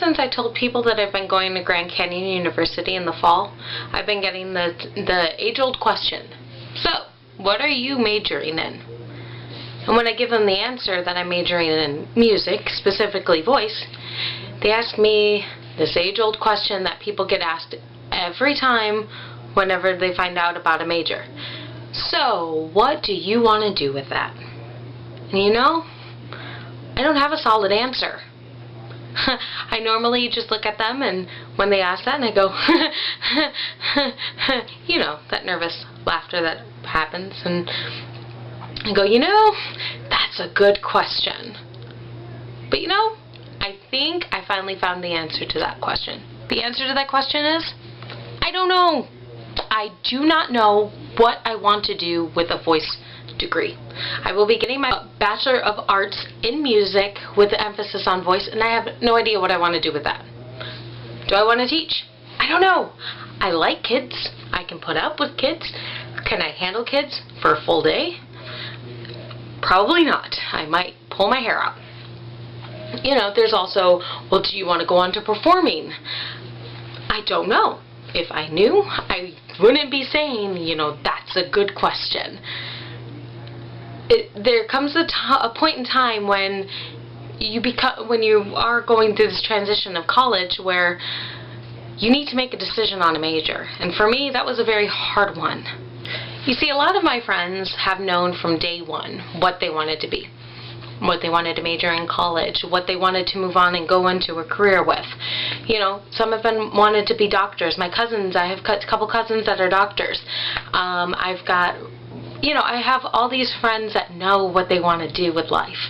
since I told people that I've been going to Grand Canyon University in the fall, I've been getting the age-old question. So, what are you majoring in? And when I give them the answer that I'm majoring in music, specifically voice, they ask me this age-old question that people get asked every time whenever they find out about a major. So, what do you want to do with that? And you know, I don't have a solid answer. I normally just look at them, and when they ask that, and I go, you know, that nervous laughter that happens, and I go, you know, that's a good question. But you know, I think I finally found the answer to that question. The answer to that question is, I don't know. I do not know what I want to do with a voice degree. I will be getting my Bachelor of Arts in Music with an emphasis on voice, and I have no idea what I want to do with that. Do I want to teach? I don't know. I like kids. I can put up with kids. Can I handle kids for a full day? Probably not. I might pull my hair out. You know, there's also, well, do you want to go on to performing? I don't know. If I knew, I wouldn't be saying, you know, that's a good question. There comes a point in time when you are going through this transition of college where you need to make a decision on a major. And for me, that was a very hard one. You see, a lot of my friends have known from day one what they wanted to be, what they wanted to major in college, what they wanted to move on and go into a career with. You know, some of them wanted to be doctors. My cousins, I have a couple cousins that are doctors. I've got, you know, I have all these friends that know what they want to do with life,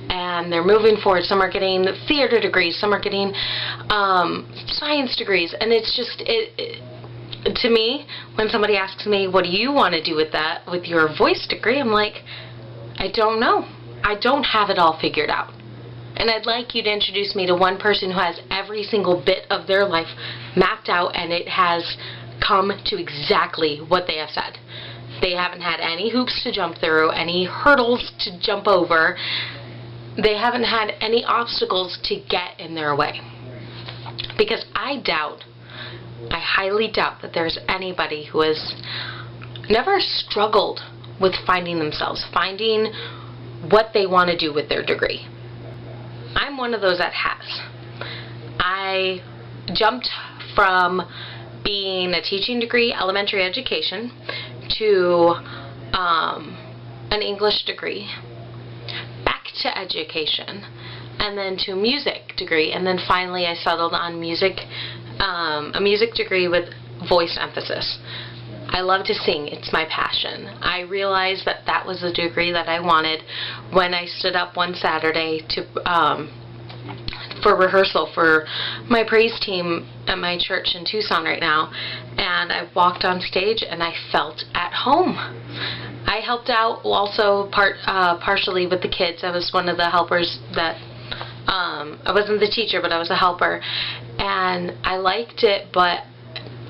and they're moving forward. Some are getting theater degrees, some are getting science degrees, and it's just, to me, when somebody asks me, what do you want to do with that, with your voice degree, I'm like, I don't know. I don't have it all figured out. And I'd like you to introduce me to one person who has every single bit of their life mapped out, and it has come to exactly what they have said. They haven't had any hoops to jump through, any hurdles to jump over. They haven't had any obstacles to get in their way. Because I highly doubt that there's anybody who has never struggled with finding themselves, finding what they want to do with their degree. I'm one of those that has. I jumped from being a teaching degree, elementary education, to an English degree, back to education, and then to a music degree, and then finally I settled on a music degree with voice emphasis. I love to sing. It's my passion. I realized that that was the degree that I wanted when I stood up one Saturday for rehearsal for my praise team at my church in Tucson right now, and I walked on stage and I felt at home. I helped out also partially with the kids. I was one of the helpers that I wasn't the teacher, but I was a helper, and I liked it, but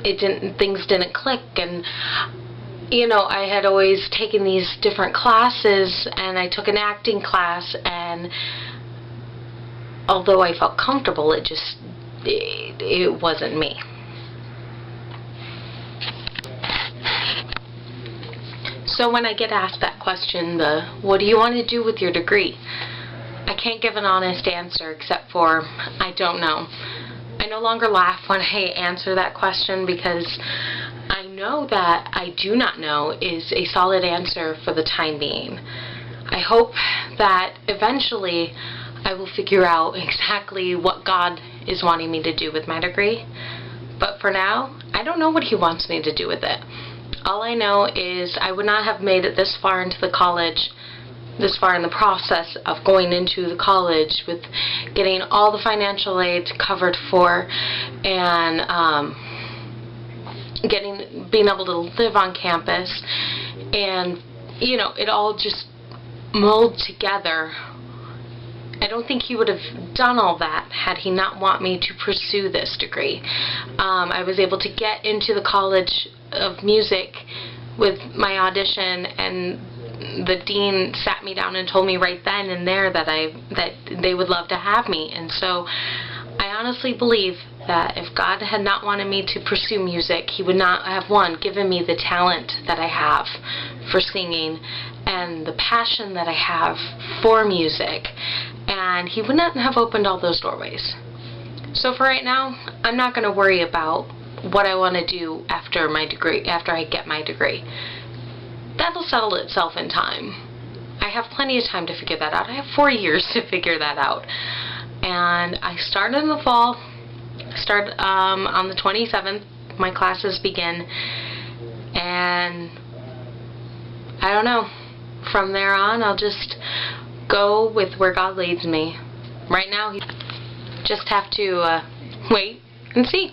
things didn't click. And you know, I had always taken these different classes, and I took an acting class, and although I felt comfortable, it wasn't me. So when I get asked that question, what do you want to do with your degree? I can't give an honest answer except for, I don't know. I no longer laugh when I answer that question, because I know that I do not know is a solid answer for the time being. I hope that eventually I will figure out exactly what God is wanting me to do with my degree. But for now, I don't know what He wants me to do with it. All I know is I would not have made it this far into the college, this far in the process of going into the college with getting all the financial aid covered for, and being able to live on campus, and you know, it all just molded together. I don't think He would have done all that had He not want me to pursue this degree. I was able to get into the College of Music with my audition, and the dean sat me down and told me right then and there that they would love to have me. And so I honestly believe that if God had not wanted me to pursue music, He would not have, one, given me the talent that I have for singing and the passion that I have for music, and He would not have opened all those doorways. So for right now, I'm not going to worry about what I want to do after my degree, after I get my degree. That'll settle itself in time. I have plenty of time to figure that out. I have 4 years to figure that out. And I start in the fall. Start on the 27th. My classes begin. And I don't know. From there on, I'll just go with where God leads me. Right now, you just have to wait and see.